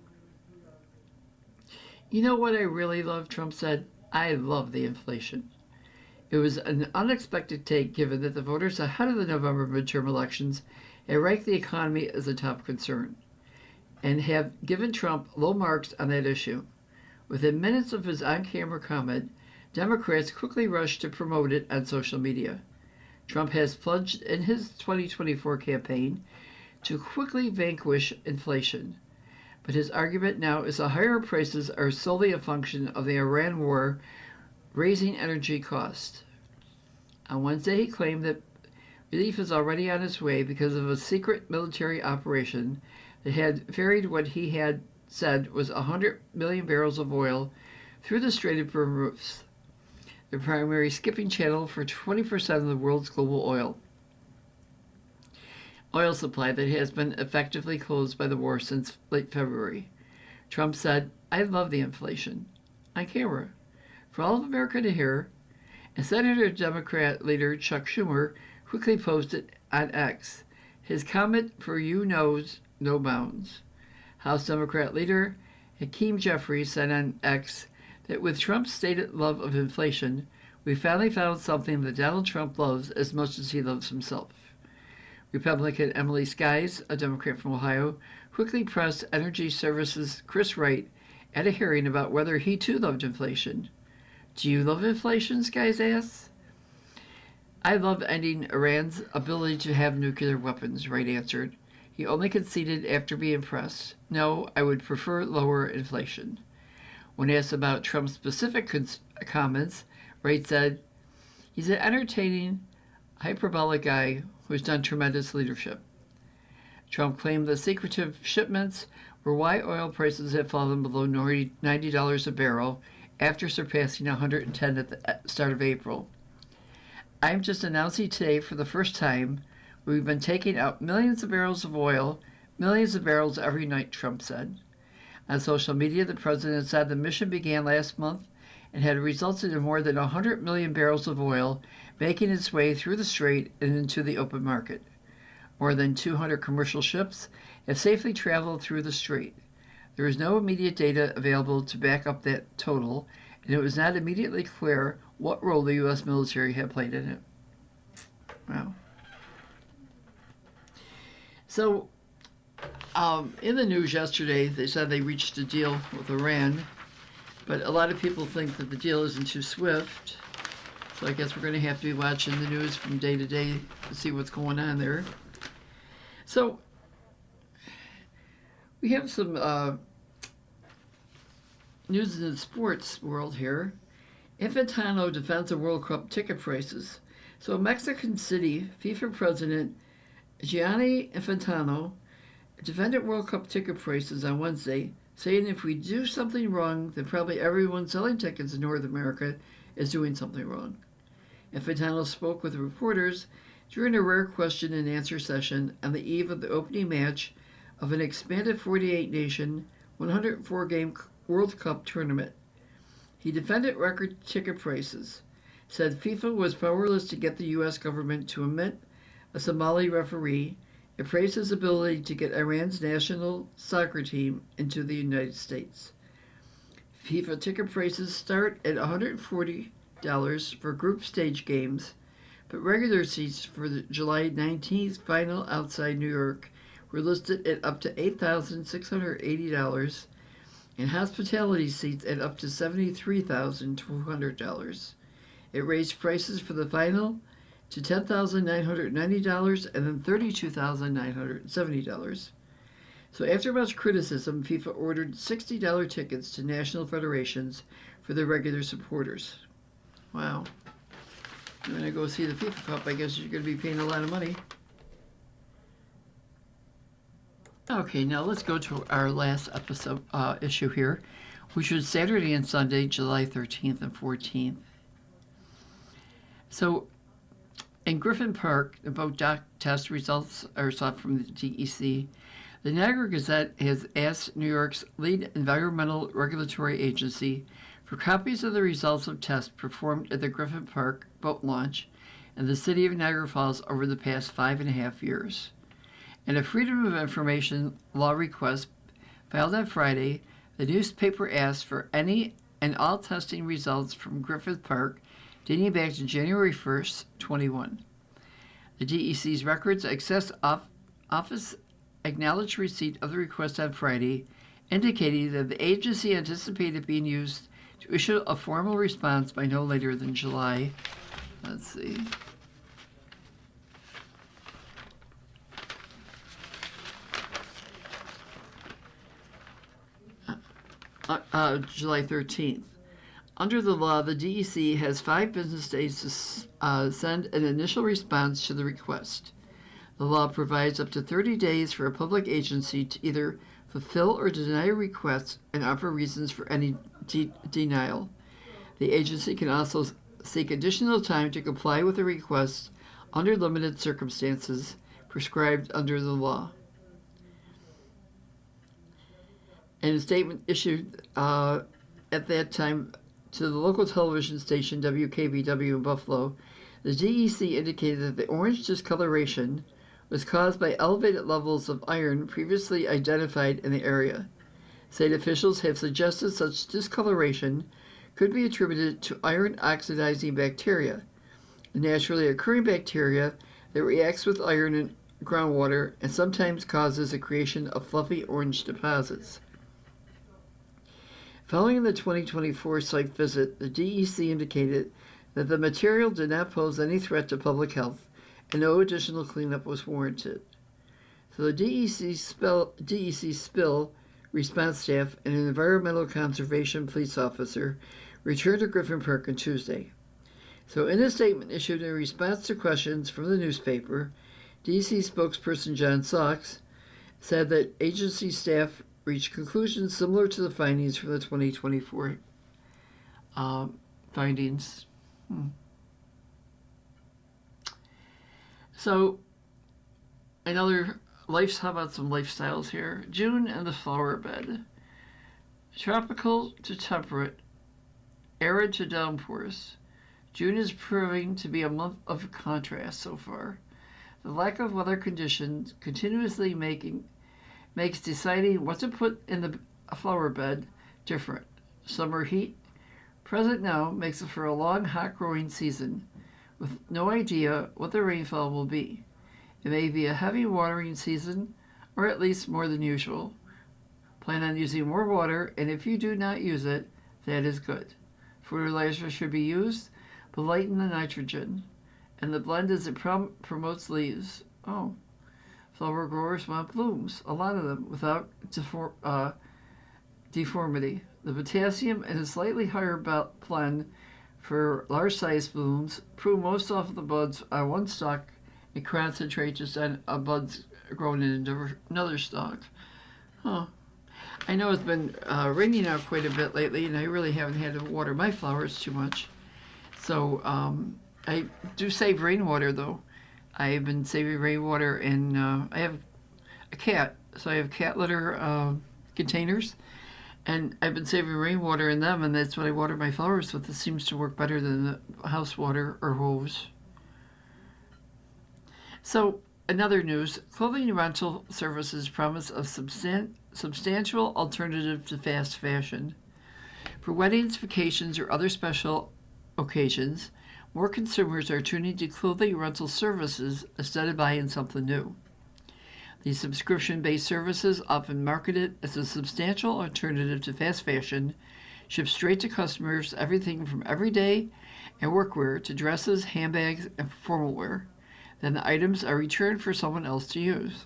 Speaker 2: You know what I really love, Trump said? I love the inflation. It was an unexpected take given that the voters ahead of the November midterm elections had ranked the economy as a top concern and have given Trump low marks on that issue. Within minutes of his on-camera comment, Democrats quickly rushed to promote it on social media. Trump has pledged in his 2024 campaign to quickly vanquish inflation. But his argument now is that higher prices are solely a function of the Iran war raising energy costs. On Wednesday, he claimed that relief is already on its way because of a secret military operation that had ferried what he had said was 100 million barrels of oil through the Strait of Hormuz, the primary shipping channel for 20% of the world's global oil supply that has been effectively closed by the war since late February. Trump said, "I love the inflation," on camera, for all of America to hear, and Senator Democrat leader Chuck Schumer quickly posted on X. His comment for you knows no bounds. House Democrat leader Hakeem Jeffries said on X that with Trump's stated love of inflation, we finally found something that Donald Trump loves as much as he loves himself. Republican Emily Skies, a Democrat from Ohio, quickly pressed Energy Services Chris Wright at a hearing about whether he too loved inflation. Do you love inflation? Skies asks. I love ending Iran's ability to have nuclear weapons, Wright answered. He only conceded after being pressed. No, I would prefer lower inflation. When asked about Trump's specific comments, Wright said, he's an entertaining, hyperbolic guy who's done tremendous leadership. Trump claimed the secretive shipments were why oil prices have fallen below $90 a barrel after surpassing $110 at the start of April. I'm just announcing today for the first time we've been taking out millions of barrels of oil, millions of barrels every night, Trump said. On social media, the president said the mission began last month and had resulted in more than 100 million barrels of oil making its way through the strait and into the open market. More than 200 commercial ships have safely traveled through the strait. There is no immediate data available to back up that total, and it was not immediately clear what role the U.S. military had played in it. Wow. So, in the news yesterday, they said they reached a deal with Iran, but a lot of people think that the deal isn't too swift. So I guess we're going to have to be watching the news from day to day to see what's going on there. So, we have some news in the sports world here. Infantino defends the World Cup ticket prices. So in Mexican City, FIFA president Gianni Infantino defended World Cup ticket prices on Wednesday, saying if we do something wrong, then probably everyone selling tickets in North America is doing something wrong. Infantino spoke with reporters during a rare question and answer session on the eve of the opening match of an expanded 48-nation, 104-game World Cup tournament. He defended record ticket prices, said FIFA was powerless to get the U.S. government to admit a Somali referee, and praised his ability to get Iran's national soccer team into the United States. FIFA ticket prices start at $140 for group stage games, but regular seats for the July 19th final outside New York were listed at up to $8,680, and hospitality seats at up to $73,200. It raised prices for the final to $10,990 and then $32,970. So after much criticism, FIFA ordered $60 tickets to national federations for their regular supporters. Wow. You're going to go see the FIFA Cup, I guess you're going to be paying a lot of money. Okay, now let's go to our last episode issue here, which was Saturday and Sunday, July 13th and 14th. So, in Griffin Park, the boat dock test results are sought from the DEC. The Niagara Gazette has asked New York's lead environmental regulatory agency for copies of the results of tests performed at the Griffin Park boat launch in the city of Niagara Falls over the past 5.5 years. In a Freedom of Information law request filed on Friday, the newspaper asked for any and all testing results from Griffith Park dating back to January 1st, 21. The DEC's Records Access Office acknowledged receipt of the request on Friday, indicating that the agency anticipated being used to issue a formal response by no later than July. Let's see. July 13th. Under the law, the DEC has 5 business days to send an initial response to the request. The law provides up to 30 days for a public agency to either fulfill or deny a request and offer reasons for any denial. The agency can also seek additional time to comply with a request under limited circumstances prescribed under the law. In a statement issued at that time to the local television station WKBW in Buffalo, the DEC indicated that the orange discoloration was caused by elevated levels of iron previously identified in the area. State officials have suggested such discoloration could be attributed to iron oxidizing bacteria, a naturally occurring bacteria that reacts with iron in groundwater and sometimes causes the creation of fluffy orange deposits. Following the 2024 site visit, the DEC indicated that the material did not pose any threat to public health and no additional cleanup was warranted. So the DEC spill response staff and an environmental conservation police officer returned to Griffin Park on Tuesday. So in a statement issued in response to questions from the newspaper, DEC spokesperson John Sachs said that agency staff reached conclusions similar to the findings from the 2024 findings. So, how about some lifestyles here? June and the flower bed. Tropical to temperate, arid to downpours. June is proving to be a month of contrast so far. The lack of weather conditions continuously makes deciding what to put in the flower bed different. Summer heat, present now, makes it for a long, hot growing season, with no idea what the rainfall will be. It may be a heavy watering season, or at least more than usual. Plan on using more water, and if you do not use it, that is good. Fertilizer should be used, but lighten the nitrogen, and the blend as it promotes leaves. Flower growers want blooms, a lot of them, without deformity. The potassium and a slightly higher blend for large-sized blooms prune most of the buds on one stalk and concentrate just on buds grown in another stalk. I know it's been raining out quite a bit lately, and I really haven't had to water my flowers too much. So I do save rainwater, though. I've been saving rainwater, and I have a cat, so I have cat litter containers, and I've been saving rainwater in them, and that's what I water my flowers with. It seems to work better than the house water or hose. So, another news, clothing rental services promise a substantial alternative to fast fashion. For weddings, vacations, or other special occasions, more consumers are tuning to clothing rental services instead of buying something new. These subscription-based services, often marketed as a substantial alternative to fast fashion, ship straight to customers everything from everyday and workwear to dresses, handbags, and formal wear. Then the items are returned for someone else to use.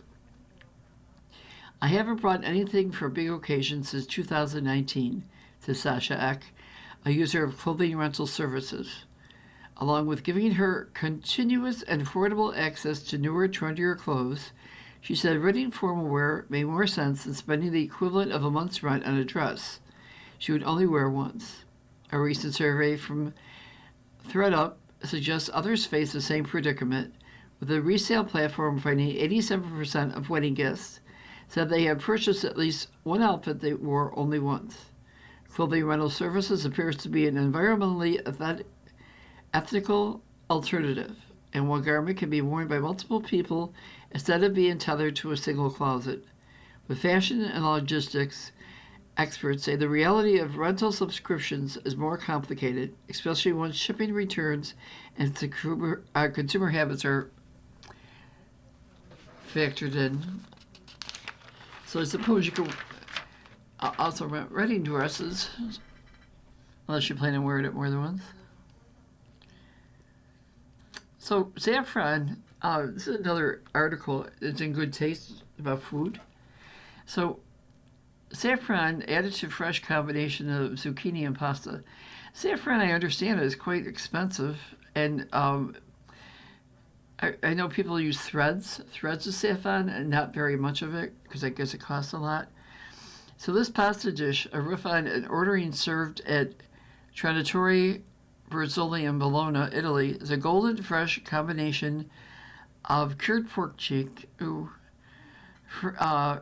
Speaker 2: I haven't brought anything for a big occasion since 2019, says Sasha Eck, a user of clothing rental services. Along with giving her continuous and affordable access to newer, trendier clothes, she said renting formal wear made more sense than spending the equivalent of a month's rent on a dress she would only wear once. A recent survey from ThredUp suggests others face the same predicament, with the resale platform finding 87% of wedding guests said they had purchased at least one outfit they wore only once. Clothing rental services appears to be an environmentally ethical alternative, and one garment can be worn by multiple people instead of being tethered to a single closet. But fashion and logistics experts say the reality of rental subscriptions is more complicated, especially once shipping returns and consumer habits are factored in. So I suppose you could also rent wedding dresses, unless you plan on wearing it more than once. So saffron, this is another article. It's in Good Taste about food. So Saffron added to fresh combination of zucchini and pasta. Saffron, I understand, is quite expensive, and I know people use threads of saffron, and not very much of it because I guess it costs a lot. So this pasta dish, a riff on an ordering served at Traditore Berzola in Bologna, Italy, is a golden fresh combination of cured pork cheek,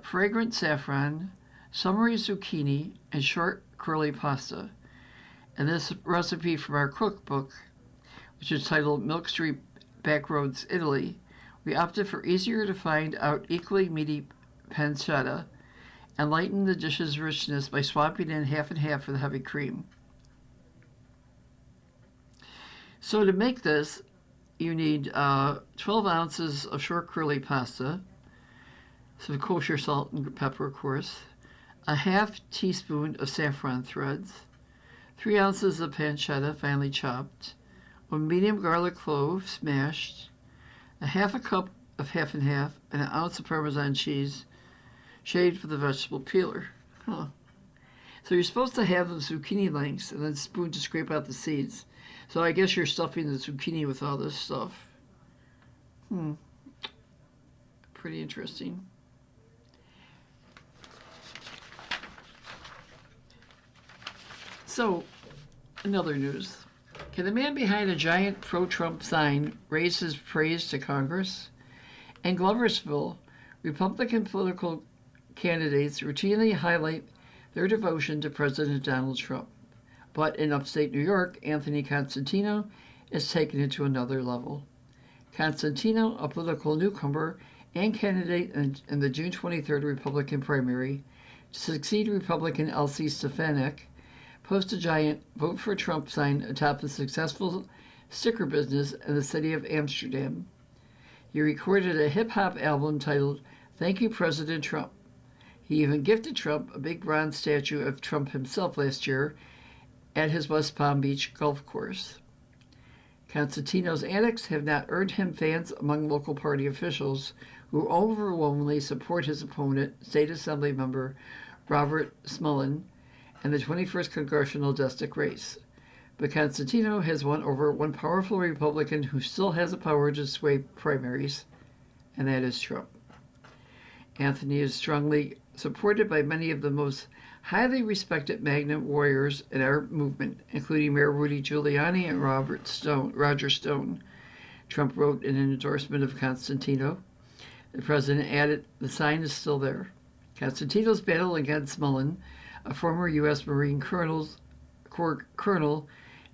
Speaker 2: fragrant saffron, summery zucchini, and short curly pasta. And this recipe from our cookbook, which is titled Milk Street Backroads, Italy, we opted for easier to find out equally meaty pancetta and lighten the dish's richness by swapping in half and half for the heavy cream. So to make this, you need 12 ounces of short curly pasta, some kosher salt and pepper, of course, a half teaspoon of saffron threads, 3 ounces of pancetta finely chopped, 1 medium garlic clove smashed, a half a cup of half and half, and an ounce of Parmesan cheese shaved with a vegetable peeler. Huh. So you're supposed to have the zucchini lengths and then spoon to scrape out the seeds. So I guess you're stuffing the zucchini with all this stuff. Pretty interesting. So, another news. Can the man behind a giant pro-Trump sign raise his praise to Congress? In Gloversville, Republican political candidates routinely highlight their devotion to President Donald Trump. But in upstate New York, Anthony Constantino is taking it to another level. Constantino, a political newcomer and candidate in the June 23rd Republican primary, to succeed Republican Elsie Stefanik, posted a giant Vote for Trump sign atop the successful sticker business in the city of Amsterdam. He recorded a hip-hop album titled Thank You, President Trump. He even gifted Trump a big bronze statue of Trump himself last year at his West Palm Beach golf course. Constantino's antics have not earned him fans among local party officials, who overwhelmingly support his opponent, State Assembly member Robert Smullen, in the 21st congressional district race. But Constantino has won over one powerful Republican who still has the power to sway primaries, and that is Trump. Anthony is strongly supported by many of the most highly respected magnet warriors in our movement, including Mayor Rudy Giuliani and Roger Stone. Trump wrote in an endorsement of Constantino. The president added, the sign is still there. Constantino's battle against Mullen, a former U.S. Marine colonel,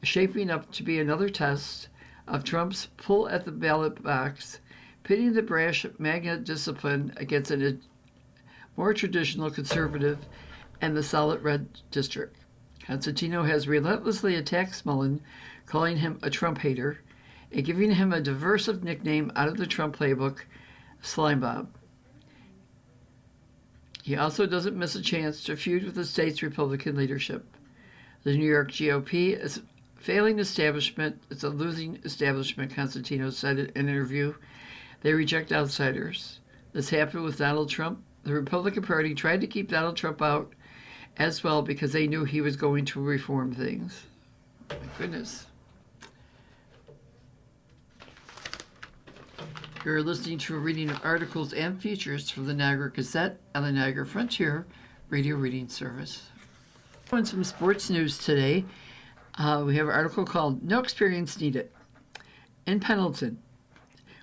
Speaker 2: is shaping up to be another test of Trump's pull at the ballot box, pitting the brash magnet discipline against a more traditional conservative and the solid red district. Constantino has relentlessly attacked Mullen, calling him a Trump hater, and giving him a diversive nickname out of the Trump playbook, Slime Bob. He also doesn't miss a chance to feud with the state's Republican leadership. The New York GOP is a failing establishment. It's a losing establishment, Constantino said in an interview. They reject outsiders. This happened with Donald Trump. The Republican Party tried to keep Donald Trump out as well because they knew he was going to reform things. My goodness. You're listening to a reading of articles and features from the Niagara Gazette and the Niagara Frontier Radio Reading Service. In some sports news today, we have an article called No Experience Needed. In Pendleton,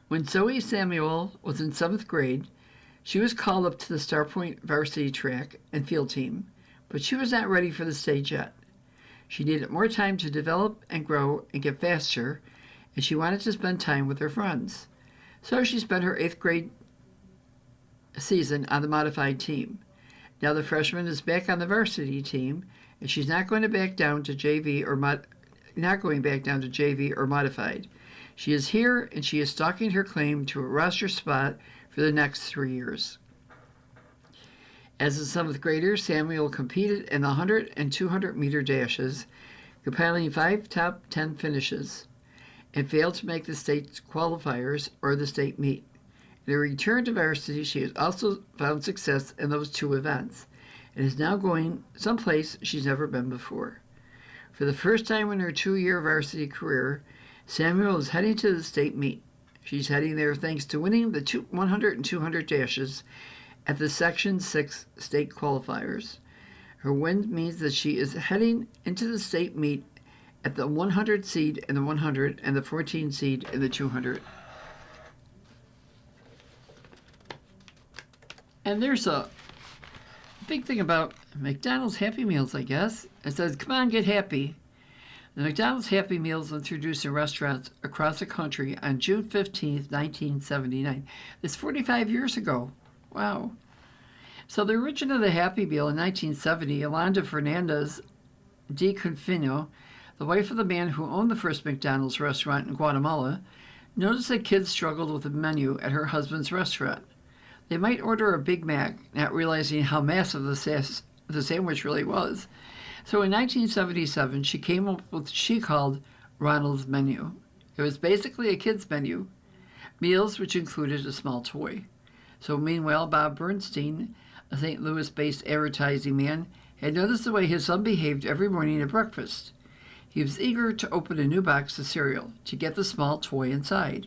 Speaker 2: when Zoe Samuel was in 7th grade, she was called up to the Starpoint varsity track and field team, but she was not ready for the stage yet. She needed more time to develop and grow and get faster, and she wanted to spend time with her friends. So she spent her 8th grade season on the modified team. Now the freshman is back on the varsity team, and she's not going back down to JV or modified. She is here, and she is stalking her claim to a roster spot for the next 3 years. As a 7th grader, Samuel competed in the 100 and 200 meter dashes, compiling 5 top 10 finishes, and failed to make the state qualifiers or the state meet. In her return to varsity, she has also found success in those 2 events, and is now going someplace she's never been before. For the first time in her 2-year varsity career, Samuel is heading to the state meet. She's heading there thanks to winning the 100 and 200 dashes at the Section 6 state qualifiers. Her win means that she is heading into the state meet at the 100 seed in the 100 and the 14 seed in the 200. And there's a big thing about McDonald's Happy Meals, I guess. It says, come on, get happy. The McDonald's Happy Meals introduced in restaurants across the country on June 15th, 1979. That's 45 years ago. Wow. So the origin of the Happy Meal in 1970, Yolanda Fernandez de Confino, the wife of the man who owned the first McDonald's restaurant in Guatemala, noticed that kids struggled with the menu at her husband's restaurant. They might order a Big Mac, not realizing how massive the sandwich really was. So in 1977, she came up with what she called Ronald's Menu. It was basically a kid's menu, meals which included a small toy. So meanwhile, Bob Bernstein, a St. Louis-based advertising man, had noticed the way his son behaved every morning at breakfast. He was eager to open a new box of cereal to get the small toy inside,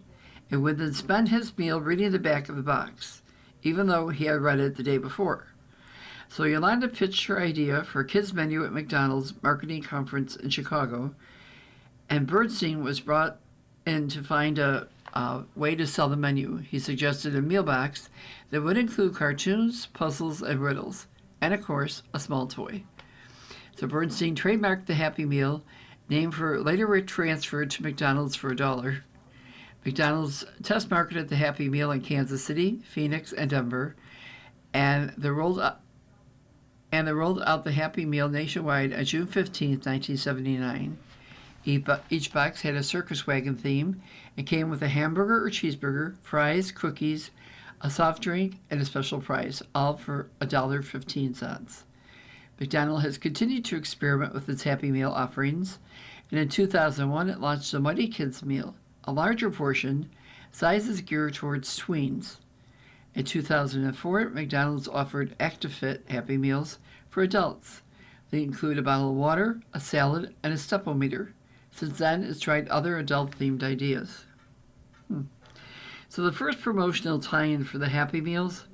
Speaker 2: and would then spend his meal reading the back of the box, even though he had read it the day before. So Yolanda pitched her idea for a kids' menu at McDonald's marketing conference in Chicago, and Bernstein was brought in to find a way to sell the menu. He suggested a meal box that would include cartoons, puzzles, and riddles, and of course, a small toy. So Bernstein trademarked the Happy Meal, name for later transferred to McDonald's for $1. McDonald's test marketed the Happy Meal in Kansas City, Phoenix, and Denver, and they rolled out the Happy Meal nationwide on June 15, 1979. Each box had a circus wagon theme and came with a hamburger or cheeseburger, fries, cookies, a soft drink, and a special prize, all for $1.15. McDonald's has continued to experiment with its Happy Meal offerings, and in 2001 it launched the Mighty Kids Meal, a larger portion, sizes geared towards tweens. In 2004, McDonald's offered ActiFit Happy Meals for adults. They include a bottle of water, a salad, and a step-o-meter. Since then, it's tried other adult-themed ideas. So the first promotional tie-in for the Happy Meals.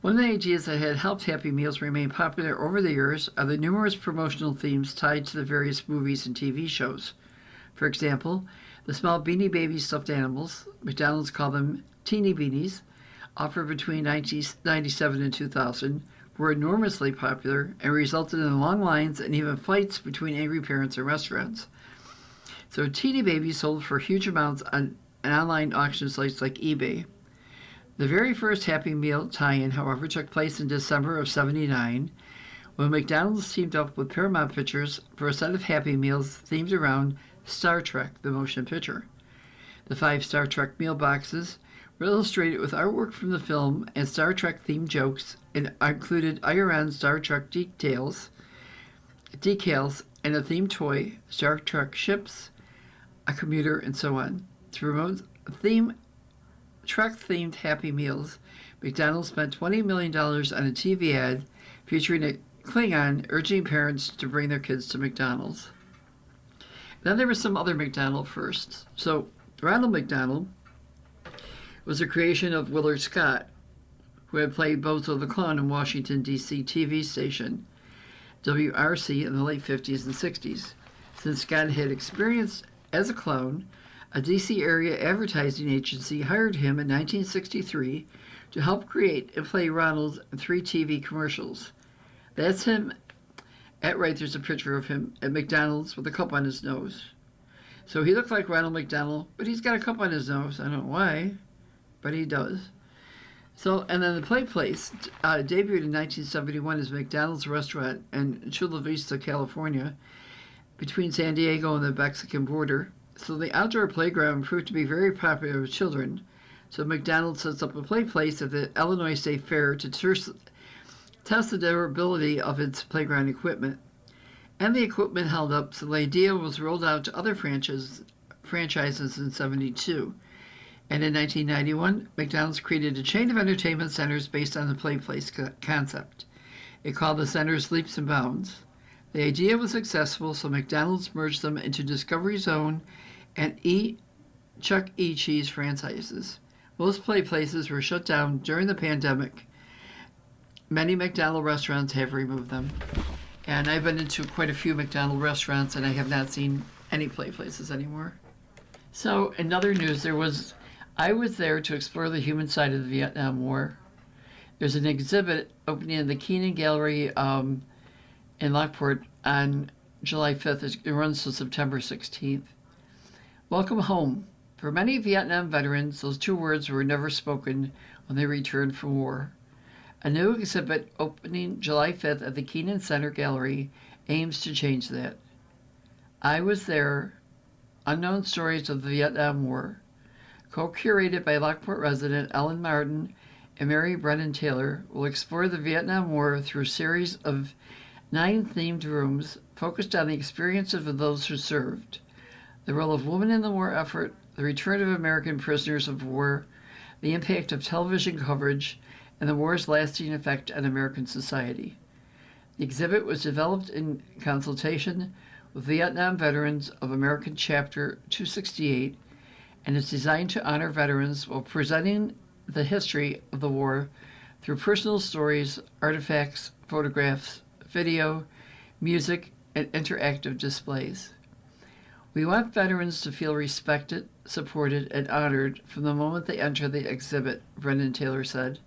Speaker 2: One of the ideas that had helped Happy Meals remain popular over the years are the numerous promotional themes tied to the various movies and TV shows. For example, the small Beanie Baby stuffed animals, McDonald's called them Teeny Beanies, offered between 1997 and 2000, were enormously popular and resulted in long lines and even fights between angry parents and restaurants. So Teeny Babies sold for huge amounts on online auction sites like eBay. The very first Happy Meal tie-in, however, took place in December of '79, when McDonald's teamed up with Paramount Pictures for a set of Happy Meals themed around Star Trek, the motion picture. The 5 Star Trek meal boxes were illustrated with artwork from the film and Star Trek-themed jokes, and included iron Star Trek decals, and a themed toy, Star Trek ships, a commuter, and so on. To promote Trek-themed Happy Meals, McDonald's spent $20 million on a TV ad featuring a Klingon urging parents to bring their kids to McDonald's. Then there were some other McDonald firsts. So Ronald McDonald was a creation of Willard Scott, who had played Bozo the Clown in Washington, D.C. TV station WRC in the late 50s and 60s. Since Scott had experience as a clown, a D.C. area advertising agency hired him in 1963 to help create and play Ronald in 3 TV commercials. That's him. At right, there's a picture of him at McDonald's with a cup on his nose. So he looked like Ronald McDonald, but he's got a cup on his nose. I don't know why, but he does. So, and then the Play Place debuted in 1971 as McDonald's restaurant in Chula Vista, California, between San Diego and the Mexican border. So the outdoor playground proved to be very popular with children. So McDonald's sets up a Play Place at the Illinois State Fair to test the durability of its playground equipment. And the equipment held up, so the idea was rolled out to other franchises in '72. And in 1991, McDonald's created a chain of entertainment centers based on the Play Place concept. It called the centers leaps and bounds. The idea was successful, so McDonald's merged them into Discovery Zone and Chuck E. Cheese franchises. Most play places were shut down during the pandemic. Many McDonald's restaurants have removed them. And I've been into quite a few McDonald's restaurants, and I have not seen any play places anymore. So, in other news, I was there to explore the human side of the Vietnam War. There's an exhibit opening in the Keenan Gallery in Lockport on July 5th. It runs till September 16th. Welcome home. For many Vietnam veterans, those two words were never spoken when they returned from war. A new exhibit opening July 5th at the Keenan Center Gallery aims to change that. I Was There, Unknown Stories of the Vietnam War, co-curated by Lockport resident Ellen Martin and Mary Brennan Taylor, will explore the Vietnam War through a series of 9 themed rooms focused on the experiences of those who served, the role of women in the war effort, the return of American prisoners of war, the impact of television coverage, and the war's lasting effect on American society. The exhibit was developed in consultation with Vietnam veterans of American Chapter 268 and is designed to honor veterans while presenting the history of the war through personal stories, artifacts, photographs, video, music, and interactive displays. We want veterans to feel respected, supported, and honored from the moment they enter the exhibit, Brendan Taylor said.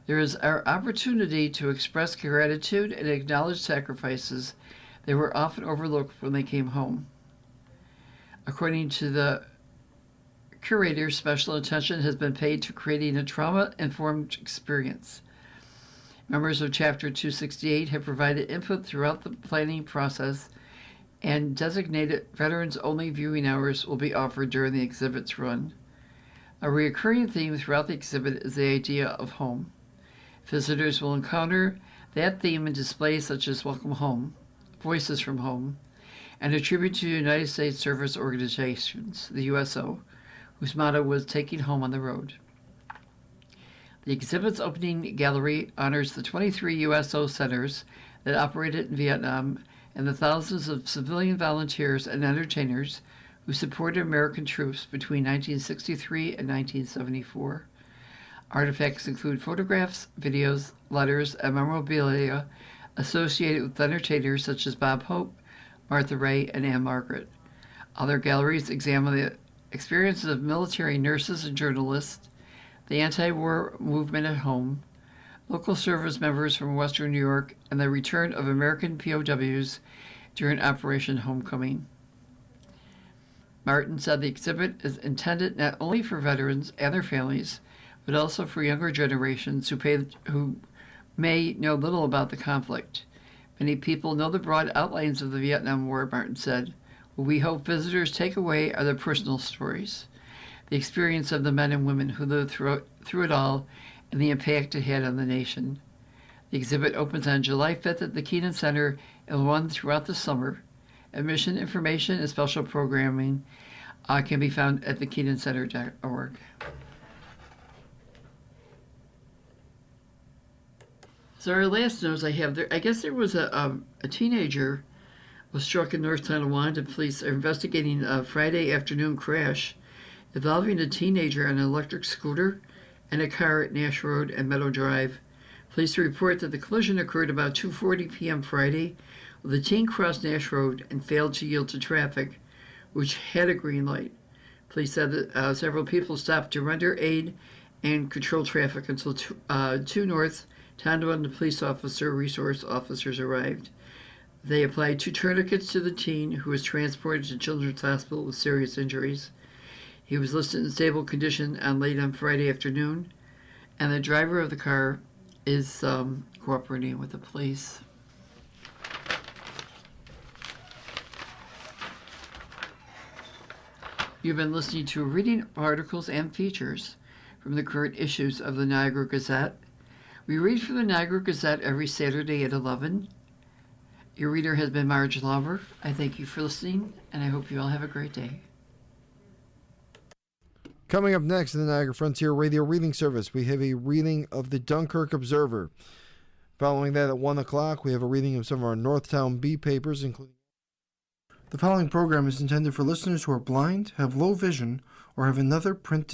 Speaker 2: There is our opportunity to express gratitude and acknowledge sacrifices that were often overlooked when they came home. According to the curator, special attention has been paid to creating a trauma-informed experience. Members of Chapter 268 have provided input throughout the planning process, and designated veterans-only viewing hours will be offered during the exhibit's run. A recurring theme throughout the exhibit is the idea of home. Visitors will encounter that theme in displays such as Welcome Home, Voices from Home, and a tribute to United States Service Organizations, the USO, whose motto was Taking Home on the Road. The exhibit's opening gallery honors the 23 USO centers that operated in Vietnam and the thousands of civilian volunteers and entertainers who supported American troops between 1963 and 1974. Artifacts include photographs, videos, letters, and memorabilia associated with entertainers such as Bob Hope, Martha Ray, and Anne Margaret. Other galleries examine the experiences of military nurses and journalists, the anti-war movement at home, local service members from Western New York, and the return of American POWs during Operation Homecoming. Martin said the exhibit is intended not only for veterans and their families, but also for younger generations who may know little about the conflict. Many people know the broad outlines of the Vietnam War, Martin said. What we hope visitors take away are the personal stories, the experience of the men and women who lived through it all, and the impact it had on the nation. The exhibit opens on July 5th at the Keenan Center and will run throughout the summer. Admission information and special programming can be found at thekeenancenter.org. So our last news I have there, I guess there was a teenager was struck in North Tonawanda. Police are investigating a Friday afternoon crash involving a teenager on an electric scooter and a car at Nash Road and Meadow Drive. Police report that the collision occurred about 2:40 p.m. Friday, when the teen crossed Nash Road and failed to yield to traffic, which had a green light. Police said that several people stopped to render aid and control traffic until 2 North Tonawanda police resource officers arrived. They applied 2 tourniquets to the teen, who was transported to Children's Hospital with serious injuries. He was listed in stable condition late on Friday afternoon, and the driver of the car is cooperating with the police. You've been listening to reading articles and features from the current issues of the Niagara Gazette. We read from the Niagara Gazette every Saturday at 11. Your reader has been Marge Lauber. I thank you for listening, and I hope you all have a great day.
Speaker 1: Coming up next in the Niagara Frontier Radio Reading Service, we have a reading of the Dunkirk Observer. Following that at 1 o'clock, we have a reading of some of our Northtown Bee papers, including... The following program is intended for listeners who are blind, have low vision, or have another print